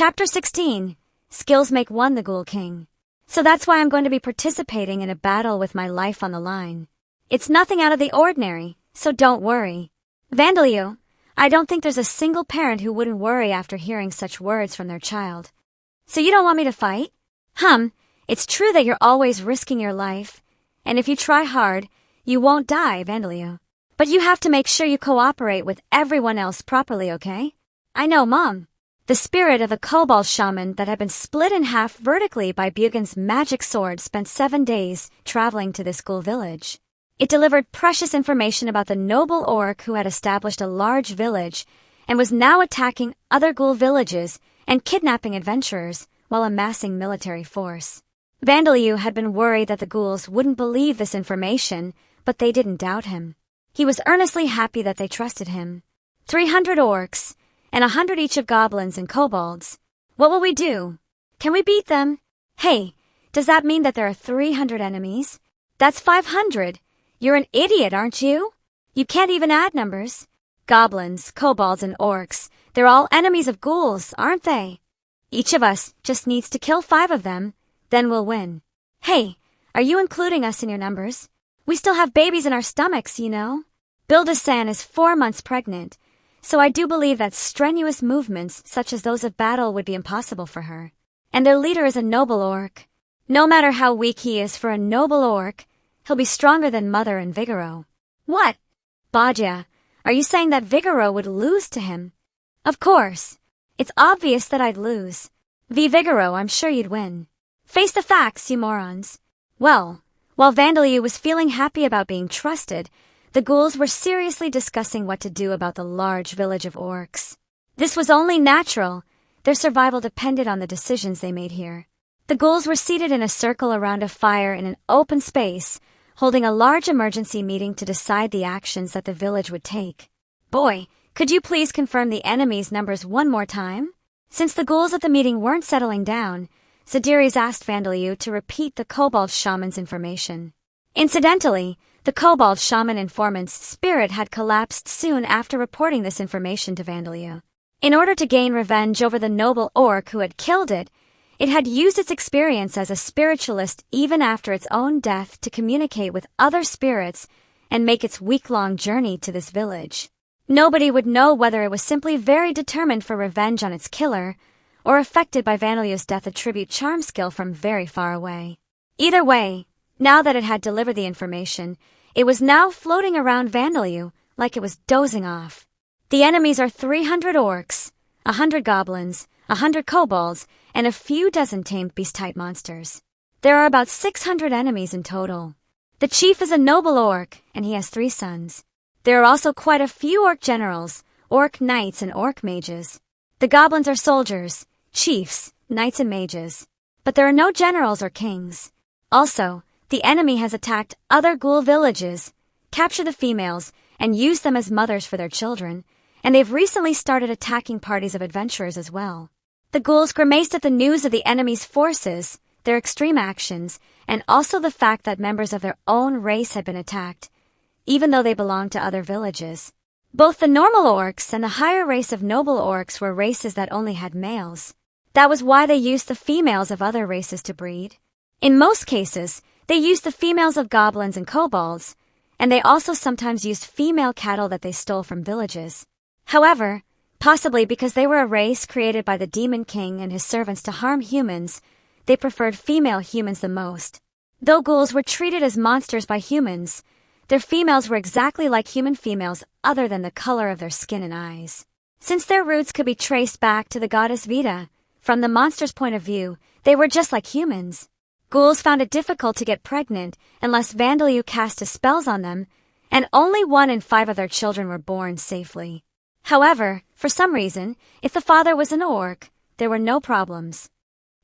Chapter 16. Skills make one the Ghoul King. So that's why I'm going to be participating in a battle with my life on the line. It's nothing out of the ordinary, so don't worry. Vandalio, I don't think there's a single parent who wouldn't worry after hearing such words from their child. So you don't want me to fight? It's true that you're always risking your life, and if you try hard, you won't die, Vandalio. But you have to make sure you cooperate with everyone else properly, okay? I know, Mom. The spirit of a kobold shaman that had been split in half vertically by Bugin's magic sword spent 7 days traveling to this ghoul village. It delivered precious information about the noble orc who had established a large village and was now attacking other ghoul villages and kidnapping adventurers while amassing military force. Vandalio had been worried that the ghouls wouldn't believe this information, but they didn't doubt him. He was earnestly happy that they trusted him. 300 orcs, and 100 each of goblins and kobolds. What will we do? Can we beat them? Hey, does that mean that there are 300 enemies? That's 500. You're an idiot, aren't you? You can't even add numbers. Goblins, kobolds, and orcs, they're all enemies of ghouls, aren't they? Each of us just needs to kill 5 of them, then we'll win. Hey, are you including us in your numbers? We still have babies in our stomachs, you know? Bilda-san is 4 months pregnant, so I do believe that strenuous movements such as those of battle would be impossible for her. And their leader is a noble orc. No matter how weak he is for a noble orc, he'll be stronger than Mother and Vigoro. What? Bajia, are you saying that Vigoro would lose to him? Of course. It's obvious that I'd lose. Vigoro, I'm sure you'd win. Face the facts, you morons. Well, while Vandalio was feeling happy about being trusted, the ghouls were seriously discussing what to do about the large village of orcs. This was only natural. Their survival depended on the decisions they made here. The ghouls were seated in a circle around a fire in an open space, holding a large emergency meeting to decide the actions that the village would take. Boy, could you please confirm the enemy's numbers one more time? Since the ghouls at the meeting weren't settling down, Zadiris asked Vandalio to repeat the kobold shaman's information. Incidentally, the kobold shaman informant's spirit had collapsed soon after reporting this information to Vandalio. In order to gain revenge over the noble orc who had killed it, it had used its experience as a spiritualist even after its own death to communicate with other spirits and make its week-long journey to this village. Nobody would know whether it was simply very determined for revenge on its killer or affected by Vandalio's death attribute charm skill from very far away. Either way, now that it had delivered the information, it was now floating around Vandalio like it was dozing off. The enemies are 300 orcs, 100 goblins, 100 kobolds, and a few dozen tamed beast-type monsters. There are about 600 enemies in total. The chief is a noble orc, and he has 3 sons. There are also quite a few orc generals, orc knights, and orc mages. The goblins are soldiers, chiefs, knights, and mages. But there are no generals or kings. Also, the enemy has attacked other ghoul villages, captured the females, and used them as mothers for their children, and they've recently started attacking parties of adventurers as well. The ghouls grimaced at the news of the enemy's forces, their extreme actions, and also the fact that members of their own race had been attacked, even though they belonged to other villages. Both the normal orcs and the higher race of noble orcs were races that only had males. That was why they used the females of other races to breed. In most cases, they used the females of goblins and kobolds, and they also sometimes used female cattle that they stole from villages. However, possibly because they were a race created by the Demon King and his servants to harm humans, they preferred female humans the most. Though ghouls were treated as monsters by humans, their females were exactly like human females other than the color of their skin and eyes. Since their roots could be traced back to the goddess Vita, from the monster's point of view, they were just like humans. Ghouls found it difficult to get pregnant unless Vandalio cast his spells on them, and only 1 in 5 of their children were born safely. However, for some reason, if the father was an orc, there were no problems.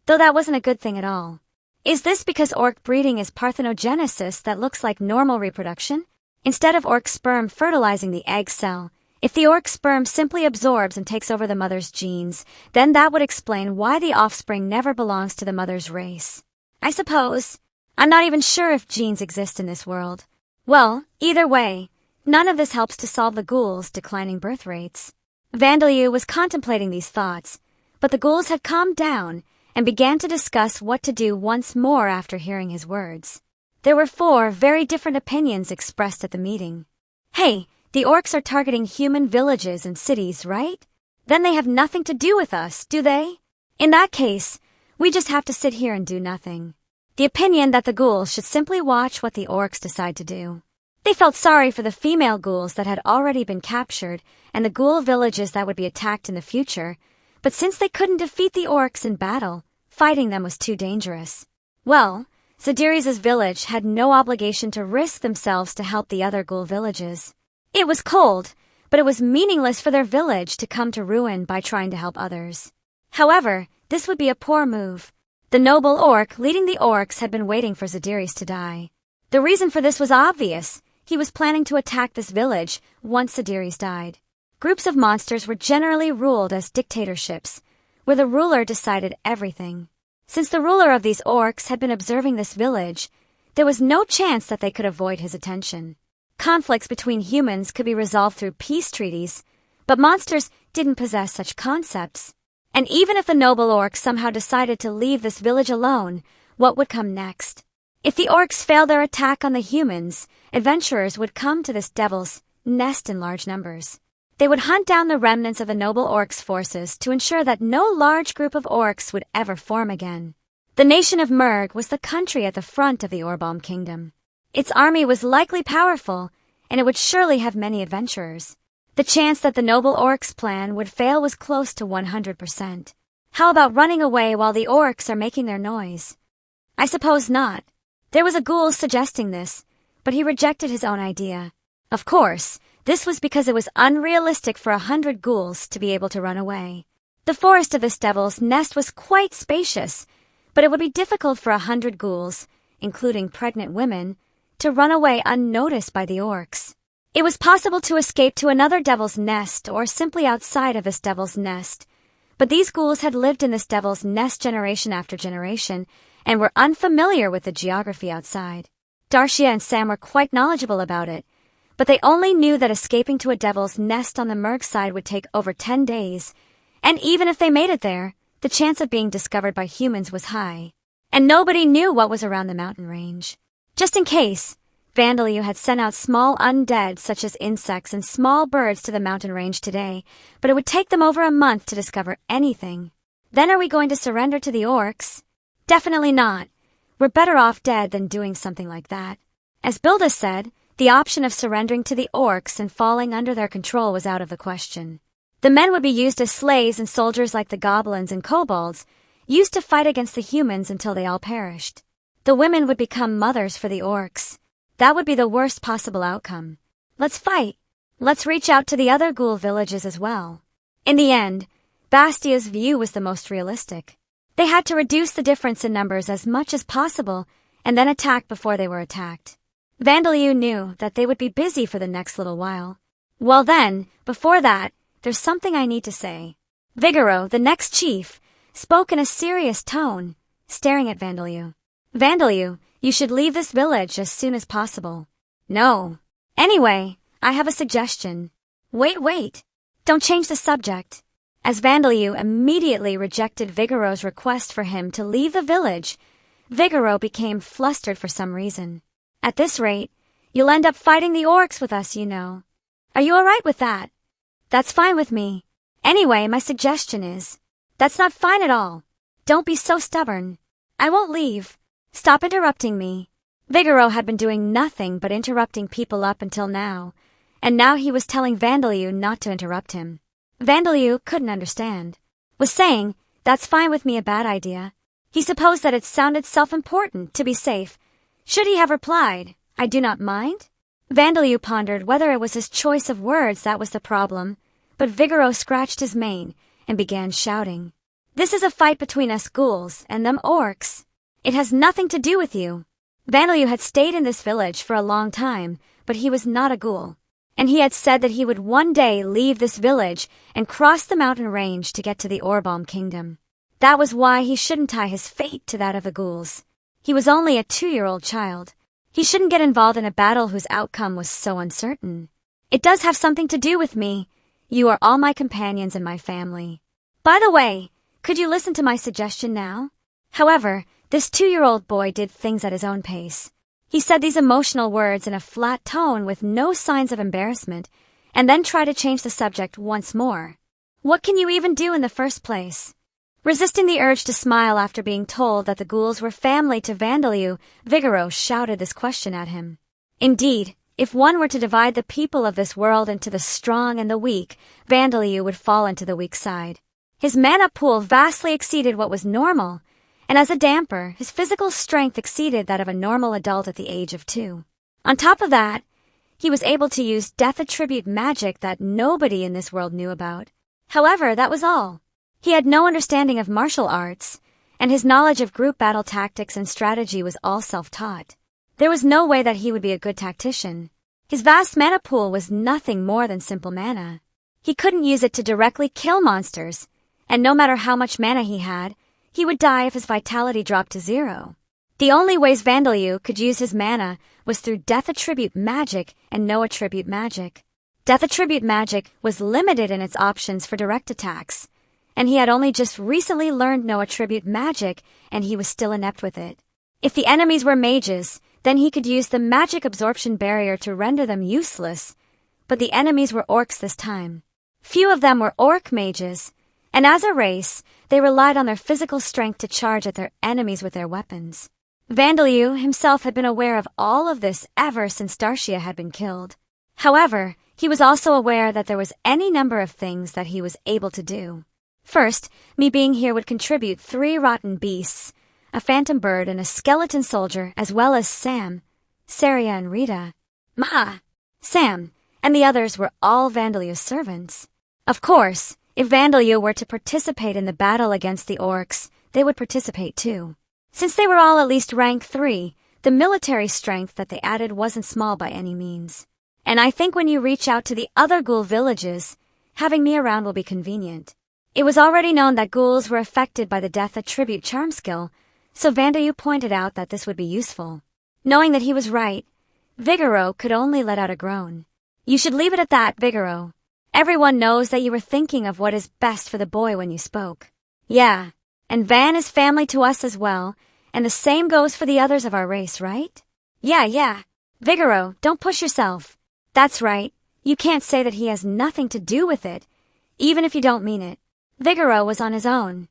Though that wasn't a good thing at all. Is this because orc breeding is parthenogenesis that looks like normal reproduction? Instead of orc sperm fertilizing the egg cell, if the orc sperm simply absorbs and takes over the mother's genes, then that would explain why the offspring never belongs to the mother's race. I suppose. I'm not even sure if genes exist in this world. Well, either way, none of this helps to solve the ghouls' declining birth rates. Vandalio was contemplating these thoughts, but the ghouls had calmed down and began to discuss what to do once more after hearing his words. There were 4 very different opinions expressed at the meeting. Hey, the orcs are targeting human villages and cities, right? Then they have nothing to do with us, do they? In that case, we just have to sit here and do nothing. The opinion that the ghouls should simply watch what the orcs decide to do. They felt sorry for the female ghouls that had already been captured and the ghoul villages that would be attacked in the future, but since they couldn't defeat the orcs in battle, fighting them was too dangerous. Well, Zadiri's village had no obligation to risk themselves to help the other ghoul villages. It was cold, but it was meaningless for their village to come to ruin by trying to help others. However, this would be a poor move. The noble orc leading the orcs had been waiting for Zadiri's to die. The reason for this was obvious. He was planning to attack this village once Zadiri's died. Groups of monsters were generally ruled as dictatorships, where the ruler decided everything. Since the ruler of these orcs had been observing this village, there was no chance that they could avoid his attention. Conflicts between humans could be resolved through peace treaties, but monsters didn't possess such concepts. And even if the noble orcs somehow decided to leave this village alone, what would come next? If the orcs failed their attack on the humans, adventurers would come to this devil's nest in large numbers. They would hunt down the remnants of the noble orcs' forces to ensure that no large group of orcs would ever form again. The nation of Murg was the country at the front of the Orbalm Kingdom. Its army was likely powerful, and it would surely have many adventurers. The chance that the noble orcs' plan would fail was close to 100%. How about running away while the orcs are making their noise? I suppose not. There was a ghoul suggesting this, but he rejected his own idea. Of course, this was because it was unrealistic for 100 ghouls to be able to run away. The forest of this devil's nest was quite spacious, but it would be difficult for 100 ghouls, including pregnant women, to run away unnoticed by the orcs. It was possible to escape to another devil's nest or simply outside of this devil's nest, but these ghouls had lived in this devil's nest generation after generation and were unfamiliar with the geography outside. Darcia and Sam were quite knowledgeable about it, but they only knew that escaping to a devil's nest on the Murg side would take over 10 days, and even if they made it there, the chance of being discovered by humans was high, and nobody knew what was around the mountain range. Just in case, Vandaliu had sent out small undead such as insects and small birds to the mountain range today, but it would take them over a month to discover anything. Then are we going to surrender to the orcs? Definitely not. We're better off dead than doing something like that. As Bilda said, the option of surrendering to the orcs and falling under their control was out of the question. The men would be used as slaves and soldiers like the goblins and kobolds, used to fight against the humans until they all perished. The women would become mothers for the orcs. That would be the worst possible outcome. Let's fight. Let's reach out to the other ghoul villages as well. In the end, Bastia's view was the most realistic. They had to reduce the difference in numbers as much as possible and then attack before they were attacked. Vandaliu knew that they would be busy for the next little while. Well then, before that, there's something I need to say. Vigoro, the next chief, spoke in a serious tone, staring at Vandaliu. Vandaliu, you should leave this village as soon as possible. No. Anyway, I have a suggestion. Wait. Don't change the subject. As Vandaliu immediately rejected Vigoro's request for him to leave the village, Vigoro became flustered for some reason. At this rate, you'll end up fighting the orcs with us, you know. Are you alright with that? That's fine with me. Anyway, my suggestion is, that's not fine at all. Don't be so stubborn. I won't leave. Stop interrupting me. Vigoro had been doing nothing but interrupting people up until now, and now he was telling Vandaliu not to interrupt him. Vandaliu couldn't understand. Was saying, that's fine with me a bad idea? He supposed that it sounded self-important to be safe. Should he have replied, I do not mind? Vandaliu pondered whether it was his choice of words that was the problem, but Vigoro scratched his mane and began shouting. This is a fight between us ghouls and them orcs. It has nothing to do with you. Vandaliu had stayed in this village for a long time, but he was not a ghoul. And he had said that he would one day leave this village and cross the mountain range to get to the Orbalm Kingdom. That was why he shouldn't tie his fate to that of the ghouls. He was only a 2-year-old child. He shouldn't get involved in a battle whose outcome was so uncertain. It does have something to do with me. You are all my companions and my family. By the way, Could you listen to my suggestion now? However, this 2-year-old boy did things at his own pace. He said these emotional words in a flat tone with no signs of embarrassment, and then tried to change the subject once more. What can you even do in the first place? Resisting the urge to smile after being told that the ghouls were family to Vandaliu, Vigoro shouted this question at him. Indeed, if one were to divide the people of this world into the strong and the weak, Vandaliu would fall into the weak side. His mana pool vastly exceeded what was normal, and as a damper, his physical strength exceeded that of a normal adult at the age of 2. On top of that, he was able to use death attribute magic that nobody in this world knew about. However, that was all. He had no understanding of martial arts, and his knowledge of group battle tactics and strategy was all self-taught. There was no way that he would be a good tactician. His vast mana pool was nothing more than simple mana. He couldn't use it to directly kill monsters, and no matter how much mana he had, he would die if his vitality dropped to 0. The only ways Vandaliu could use his mana was through death attribute magic and no attribute magic. Death attribute magic was limited in its options for direct attacks, and he had only just recently learned no attribute magic, and he was still inept with it. If the enemies were mages, then he could use the magic absorption barrier to render them useless, but the enemies were orcs this time. Few of them were orc mages, and as a race, they relied on their physical strength to charge at their enemies with their weapons. Vandaliu himself had been aware of all of this ever since Darcia had been killed. However, he was also aware that there was any number of things that he was able to do. First, me being here would contribute 3 rotten beasts, a phantom bird and a skeleton soldier, as well as Sam, Saria and Rita. Sam, and the others were all Vandaliu's servants. Of course, if Vandaliu were to participate in the battle against the orcs, they would participate too. Since they were all at least rank 3, the military strength that they added wasn't small by any means. And I think when you reach out to the other ghoul villages, having me around will be convenient. It was already known that ghouls were affected by the death attribute charm skill, so Vandaliu pointed out that this would be useful. Knowing that he was right, Vigoro could only let out a groan. You should leave it at that, Vigoro. Everyone knows that you were thinking of what is best for the boy when you spoke. Yeah, and Van is family to us as well, and the same goes for the others of our race, right? Yeah. Vigoro, don't push yourself. That's right, you can't say that he has nothing to do with it, even if you don't mean it. Vigoro was on his own.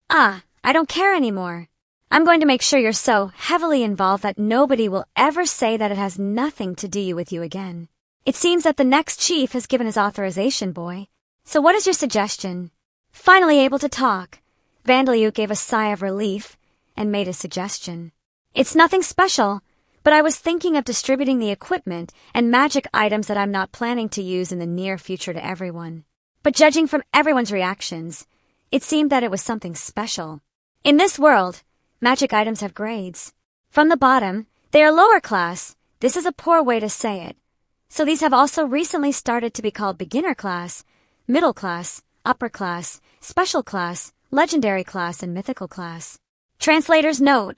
I don't care anymore. I'm going to make sure you're so heavily involved that nobody will ever say that it has nothing to do with you again. It seems that the next chief has given his authorization, boy. So what is your suggestion? Finally able to talk, Vandaliu gave a sigh of relief and made a suggestion. It's nothing special, but I was thinking of distributing the equipment and magic items that I'm not planning to use in the near future to everyone. But judging from everyone's reactions, it seemed that it was something special. In this world, magic items have grades. From the bottom, they are lower class. This is a poor way to say it. So these have also recently started to be called beginner class, middle class, upper class, special class, legendary class, and mythical class. Translator's note.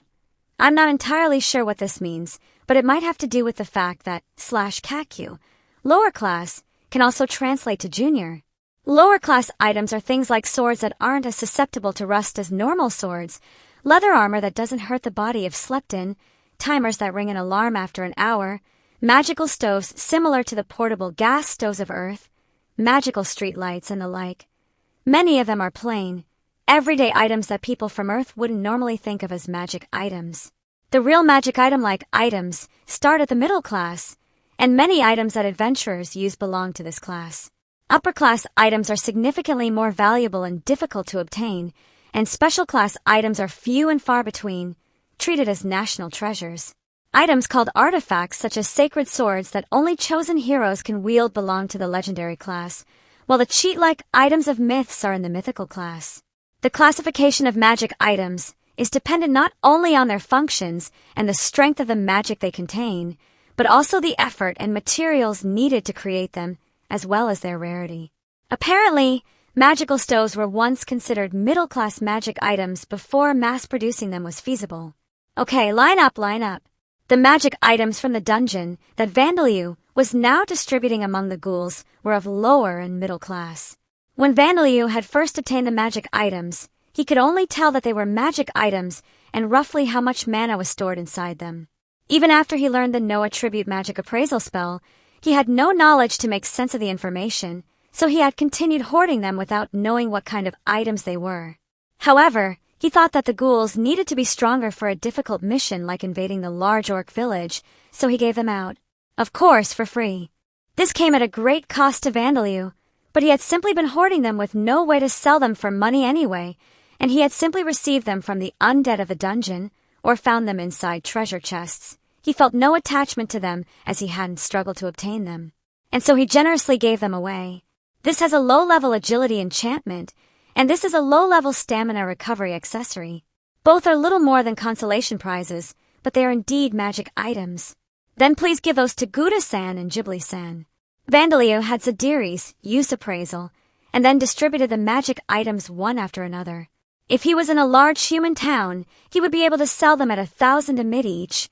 I'm not entirely sure what this means, but it might have to do with the fact that /CACU, lower class, can also translate to junior. Lower class items are things like swords that aren't as susceptible to rust as normal swords, leather armor that doesn't hurt the body if slept in, timers that ring an alarm after an hour, magical stoves similar to the portable gas stoves of Earth, magical street lights, and the like. Many of them are plain, everyday items that people from Earth wouldn't normally think of as magic items. The real magic item-like items start at the middle class, and many items that adventurers use belong to this class. Upper-class items are significantly more valuable and difficult to obtain, and special-class items are few and far between, treated as national treasures. Items called artifacts such as sacred swords that only chosen heroes can wield belong to the legendary class, while the cheat-like items of myths are in the mythical class. The classification of magic items is dependent not only on their functions and the strength of the magic they contain, but also the effort and materials needed to create them, as well as their rarity. Apparently, magical stoves were once considered middle-class magic items before mass-producing them was feasible. Okay, line up. The magic items from the dungeon that Vandaliu was now distributing among the ghouls were of lower and middle class. When Vandaliu had first obtained the magic items, he could only tell that they were magic items and roughly how much mana was stored inside them. Even after he learned the no attribute magic appraisal spell, he had no knowledge to make sense of the information, so he had continued hoarding them without knowing what kind of items they were. However, he thought that the ghouls needed to be stronger for a difficult mission like invading the large orc village, so he gave them out. Of course, for free. This came at a great cost to Vandaliu, but he had simply been hoarding them with no way to sell them for money anyway, and he had simply received them from the undead of the dungeon, or found them inside treasure chests. He felt no attachment to them as he hadn't struggled to obtain them, and so he generously gave them away. This has a low-level agility enchantment, and this is a low-level stamina recovery accessory. Both are little more than consolation prizes, but they are indeed magic items. Then please give those to Gouda-san and Ghibli-san. Vandaliu had Zadiri's use appraisal, and then distributed the magic items one after another. If he was in a large human town, he would be able to sell them at 1,000 amid each,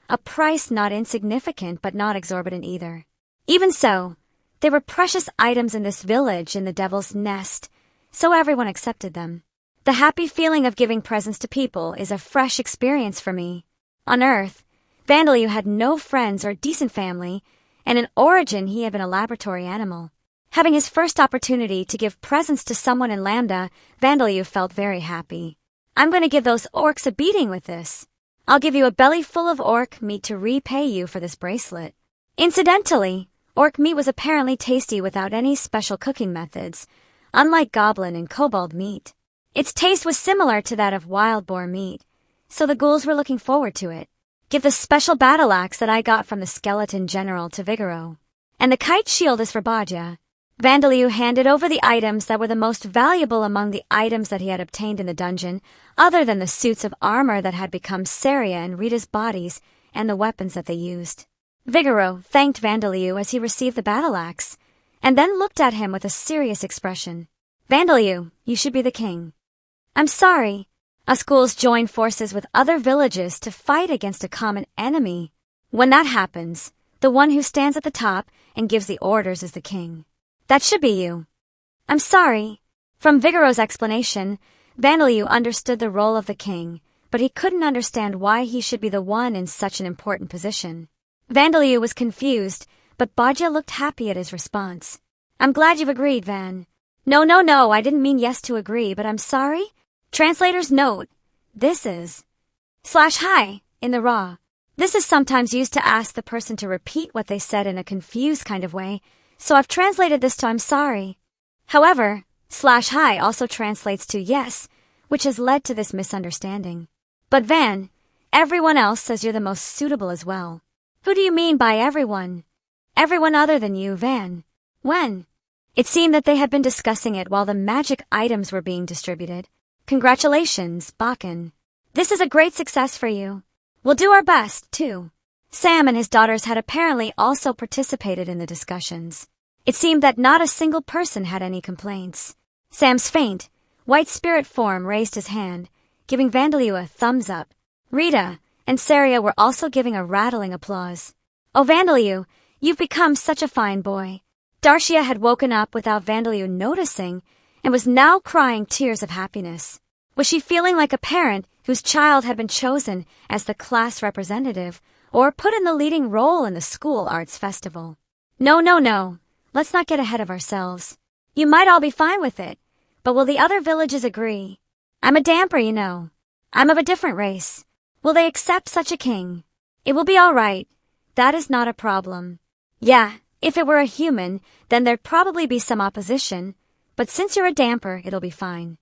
a price not insignificant but not exorbitant either. Even so, they were precious items in this village in the Devil's Nest, so everyone accepted them. The happy feeling of giving presents to people is a fresh experience for me. On Earth, Vandaliu had no friends or decent family, and in origin he had been a laboratory animal. Having his first opportunity to give presents to someone in Lambda, Vandaliu felt very happy. I'm going to give those orcs a beating with this. I'll give you a belly full of orc meat to repay you for this bracelet. Incidentally, orc meat was apparently tasty without any special cooking methods, unlike goblin and kobold meat. Its taste was similar to that of wild boar meat, so the ghouls were looking forward to it. Give the special battle axe that I got from the skeleton general to Vigoro. And the kite shield is for Bajia. Vandaliu handed over the items that were the most valuable among the items that he had obtained in the dungeon, other than the suits of armor that had become Saria and Rita's bodies and the weapons that they used. Vigoro thanked Vandaliu as he received the battle axe, and then looked at him with a serious expression. Vandaliu, you should be the king. I'm sorry. Us ghouls join forces with other villages to fight against a common enemy. When that happens, the one who stands at the top and gives the orders is the king. That should be you. I'm sorry. From Vigoro's explanation, Vandaliu understood the role of the king, but he couldn't understand why he should be the one in such an important position. Vandaliu was confused, but Bajia looked happy at his response. I'm glad you've agreed, Van. No, I didn't mean yes to agree, but I'm sorry. Translator's note. This is /hi in the raw. This is sometimes used to ask the person to repeat what they said in a confused kind of way, so I've translated this to I'm sorry. However, /hi also translates to yes, which has led to this misunderstanding. But Van, everyone else says you're the most suitable as well. Who do you mean by everyone? Everyone other than you, Van. When? It seemed that they had been discussing it while the magic items were being distributed. Congratulations, Bakken. This is a great success for you. We'll do our best, too. Sam and his daughters had apparently also participated in the discussions. It seemed that not a single person had any complaints. Sam's faint, white spirit form raised his hand, giving Vandaliu a thumbs up. Rita and Saria were also giving a rattling applause. Oh, Vandaliu, you've become such a fine boy. Darcia had woken up without Vandaliu noticing and was now crying tears of happiness. Was she feeling like a parent whose child had been chosen as the class representative or put in the leading role in the school arts festival? No. Let's not get ahead of ourselves. You might all be fine with it, but will the other villages agree? I'm a damper, you know. I'm of a different race. Will they accept such a king? It will be all right. That is not a problem. Yeah, if it were a human, then there'd probably be some opposition, but since you're a damper, it'll be fine.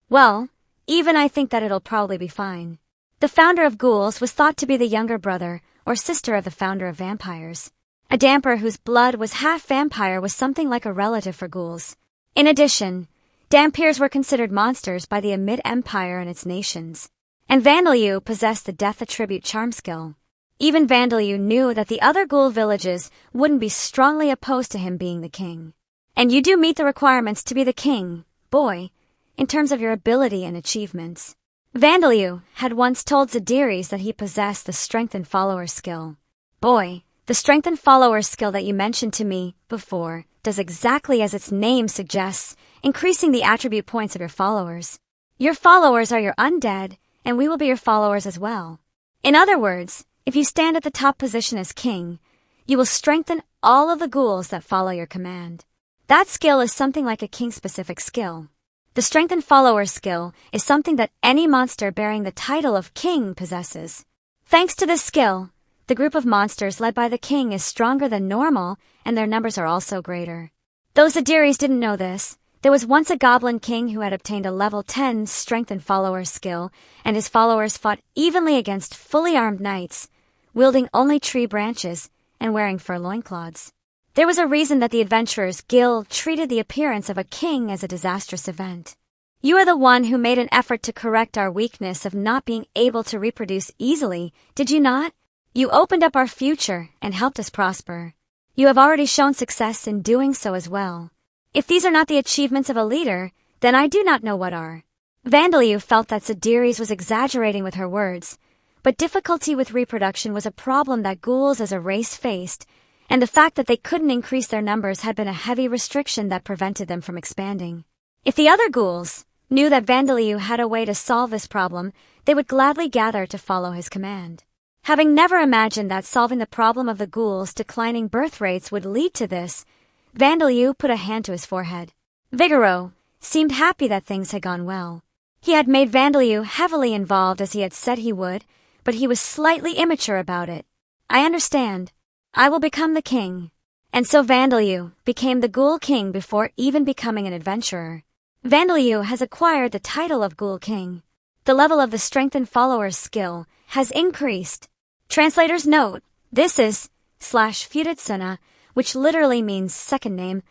Well, even I think that it'll probably be fine. The founder of ghouls was thought to be the younger brother or sister of the founder of vampires. A damper whose blood was half vampire was something like a relative for ghouls. In addition, dampirs were considered monsters by the Amid Empire and its nations. And Vandaliu possessed the death attribute charm skill. Even Vandaliu knew that the other ghoul villages wouldn't be strongly opposed to him being the king. And you do meet the requirements to be the king, boy, in terms of your ability and achievements. Vandaliu had once told Zadiris that he possessed the strength and follower skill. Boy, the strength and follower skill that you mentioned to me before does exactly as its name suggests, increasing the attribute points of your followers. Your followers are your undead, and we will be your followers as well. In other words, if you stand at the top position as king, you will strengthen all of the ghouls that follow your command. That skill is something like a king-specific skill. The Strengthen Follower skill is something that any monster bearing the title of king possesses. Thanks to this skill, the group of monsters led by the king is stronger than normal, and their numbers are also greater. Though Zadiris didn't know this, there was once a goblin king who had obtained a level 10 Strengthen Follower skill, and his followers fought evenly against fully armed knights, wielding only tree branches and wearing fur loincloths. There was a reason that the Adventurers Guild treated the appearance of a king as a disastrous event. You are the one who made an effort to correct our weakness of not being able to reproduce easily, did you not? You opened up our future and helped us prosper. You have already shown success in doing so as well. If these are not the achievements of a leader, then I do not know what are. Vandaliu felt that Zadiris was exaggerating with her words, but difficulty with reproduction was a problem that ghouls as a race faced, and the fact that they couldn't increase their numbers had been a heavy restriction that prevented them from expanding. If the other ghouls knew that Vandaliu had a way to solve this problem, they would gladly gather to follow his command. Having never imagined that solving the problem of the ghouls' declining birth rates would lead to this, Vandaliu put a hand to his forehead. Vigoro seemed happy that things had gone well. He had made Vandaliu heavily involved as he had said he would, but he was slightly immature about it. I understand. I will become the king. And so Vandaliu became the Ghoul King before even becoming an adventurer. Vandaliu has acquired the title of Ghoul King. The level of the Strengthen Followers skill has increased. Translator's note, this is /Furitsuna, which literally means second name.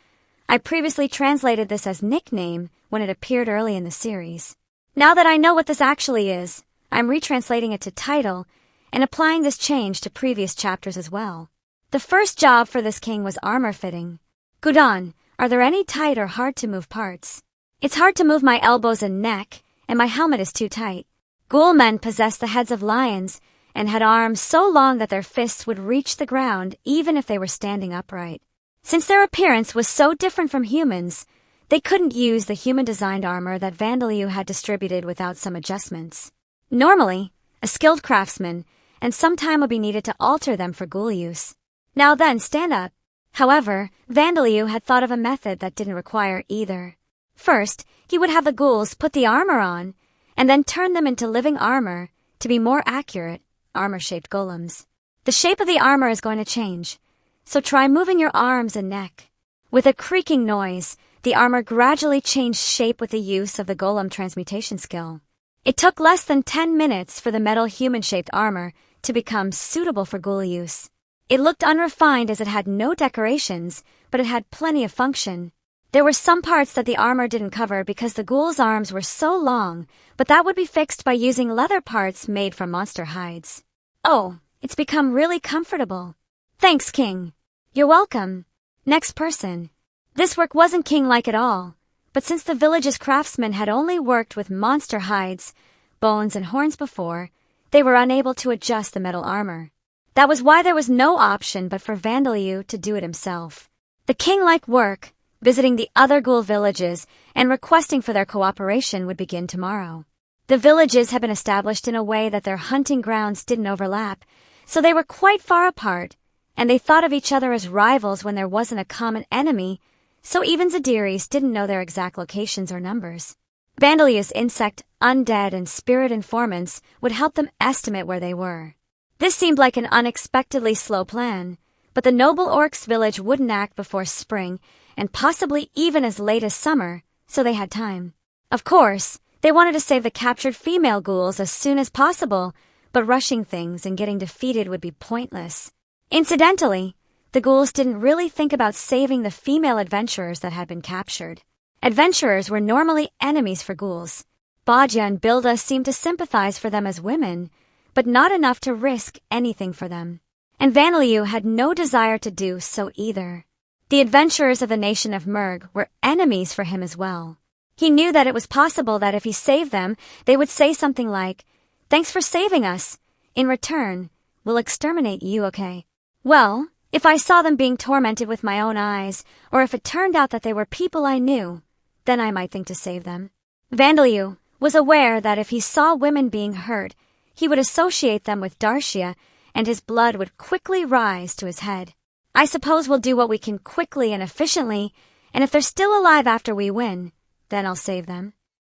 I previously translated this as nickname when it appeared early in the series. Now that I know what this actually is, I'm retranslating it to title and applying this change to previous chapters as well. The first job for this king was armor fitting. Gudan, are there any tight or hard to move parts? It's hard to move my elbows and neck, and my helmet is too tight. Ghoul men possessed the heads of lions and had arms so long that their fists would reach the ground even if they were standing upright. Since their appearance was so different from humans, they couldn't use the human-designed armor that Vandaliu had distributed without some adjustments. Normally, a skilled craftsman, and some time would be needed to alter them for ghoul use. Now then, stand up. However, Vandaliu had thought of a method that didn't require either. First, he would have the ghouls put the armor on, and then turn them into living armor, to be more accurate, armor-shaped golems. The shape of the armor is going to change, so try moving your arms and neck. With a creaking noise, the armor gradually changed shape with the use of the golem transmutation skill. It took less than 10 minutes for the metal human-shaped armor to become suitable for ghoul use. It looked unrefined as it had no decorations, but it had plenty of function. There were some parts that the armor didn't cover because the ghoul's arms were so long, but that would be fixed by using leather parts made from monster hides. Oh, it's become really comfortable. Thanks, King. You're welcome. Next person. This work wasn't king-like at all, but since the village's craftsmen had only worked with monster hides, bones, and horns before, they were unable to adjust the metal armor. That was why there was no option but for Vandaliu to do it himself. The king-like work, visiting the other ghoul villages and requesting for their cooperation, would begin tomorrow. The villages had been established in a way that their hunting grounds didn't overlap, so they were quite far apart, and they thought of each other as rivals when there wasn't a common enemy, so even Zadiris didn't know their exact locations or numbers. Vandaliu's insect, undead, and spirit informants would help them estimate where they were. This seemed like an unexpectedly slow plan, but the noble orcs' village wouldn't act before spring, and possibly even as late as summer, so they had time. Of course, they wanted to save the captured female ghouls as soon as possible, but rushing things and getting defeated would be pointless. Incidentally, the ghouls didn't really think about saving the female adventurers that had been captured. Adventurers were normally enemies for ghouls. Bajia and Bilda seemed to sympathize for them as women, but not enough to risk anything for them. And Vandaliu had no desire to do so either. The adventurers of the nation of Murg were enemies for him as well. He knew that it was possible that if he saved them, they would say something like, "Thanks for saving us. In return, we'll exterminate you, okay?" Well, If I saw them being tormented with my own eyes, or if it turned out that they were people I knew, then I might think to save them. Vandalyu was aware that if he saw women being hurt, he would associate them with Darshia, and his blood would quickly rise to his head. I suppose we'll do what we can quickly and efficiently, and if they're still alive after we win, then I'll save them.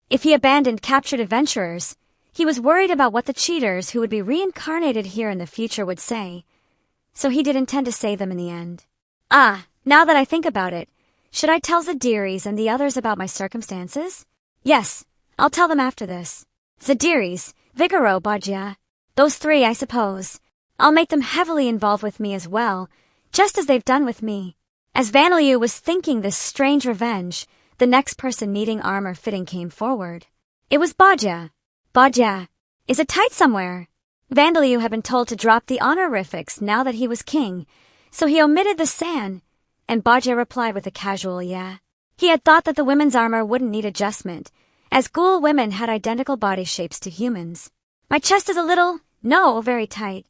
If he abandoned captured adventurers, he was worried about what the cheaters who would be reincarnated here in the future would say, so he did intend to save them in the end. Now that I think about it, should I tell Zadiris and the others about my circumstances? Yes, I'll tell them after this. Zadiris, Vigoro, Bajia. Those three, I suppose. I'll make them heavily involved with me as well, just as they've done with me. As Vandalyu was thinking this strange revenge, the next person needing armor fitting came forward. It was Bajia. Bajia, is it tight somewhere? Vandalyu had been told to drop the honorifics now that he was king, so he omitted the san, and Bajia replied with a casual yeah. He had thought that the women's armor wouldn't need adjustment, as ghoul women had identical body shapes to humans. My chest is a little, no, very tight.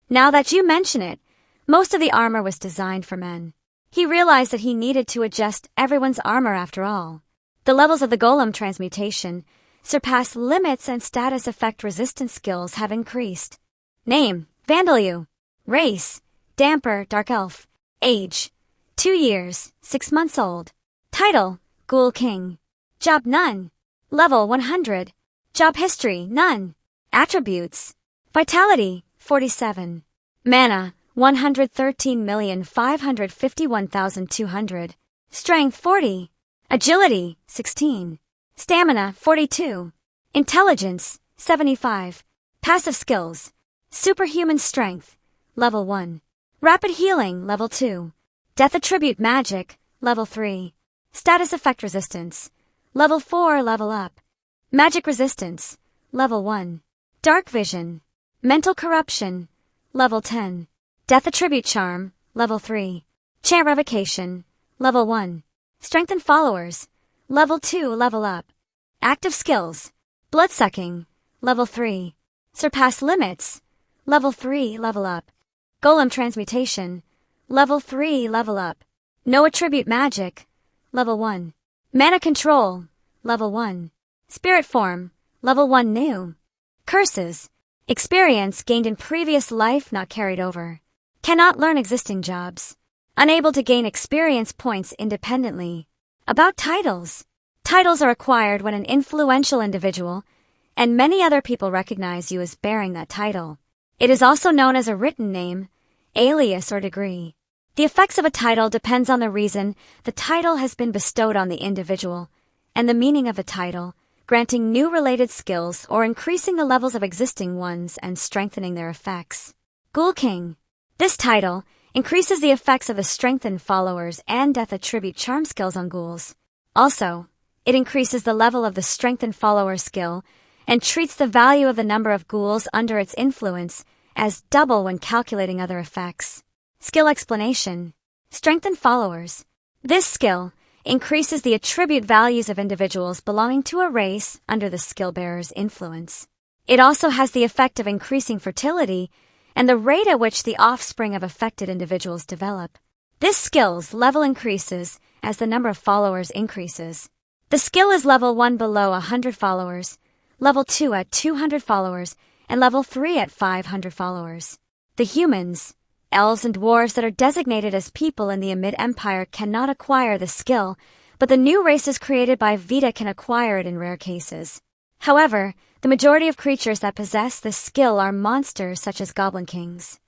Now that you mention it, most of the armor was designed for men. He realized that he needed to adjust everyone's armor after all. The levels of the golem transmutation surpass limits and status effect resistance skills have increased. Name, Vandalyu. Race, Damper, Dark Elf. Age, 2 years, 6 months old. Title, Ghoul King. Job none. Level 100. Job history, none. Attributes, Vitality, 47. Mana, 113,551,200. Strength, 40. Agility, 16. Stamina, 42. Intelligence, 75. Passive skills, Superhuman Strength, Level 1. Rapid Healing, Level 2. Death Attribute Magic, Level 3. Status Effect Resistance, Level 4, Level Up. Magic Resistance, Level 1. Dark Vision, Mental Corruption, Level 10. Death Attribute Charm, Level 3. Chant Revocation, Level 1. Strengthen Followers, Level 2, Level Up. Active Skills, Bloodsucking, Level 3. Surpass Limits, Level 3, Level Up. Golem Transmutation, Level 3, Level Up. No Attribute Magic, Level 1. Mana Control, Level 1. Spirit Form, Level 1 New. Curses, Experience gained in previous life not carried over. Cannot learn existing jobs. Unable to gain experience points independently. About titles. Titles are acquired when an influential individual and many other people recognize you as bearing that title. It is also known as a written name, alias, or degree. The effects of a title depends on the reason the title has been bestowed on the individual and the meaning of the title, granting new related skills or increasing the levels of existing ones and strengthening their effects. Ghoul King. This title increases the effects of the strengthened followers and death attribute charm skills on ghouls. Also, it increases the level of the strengthened follower skill and treats the value of the number of ghouls under its influence as double when calculating other effects. Skill Explanation. Strengthened Followers. This skill increases the attribute values of individuals belonging to a race under the skill bearer's influence. It also has the effect of increasing fertility and the rate at which the offspring of affected individuals develop. This skill's level increases as the number of followers increases. The skill is level 1 below 100 followers, level 2 at 200 followers, and level 3 at 500 followers. The humans, elves, and dwarves that are designated as people in the Amid Empire cannot acquire the skill, but the new races created by Vita can acquire it in rare cases. However, the majority of creatures that possess this skill are monsters such as goblin kings.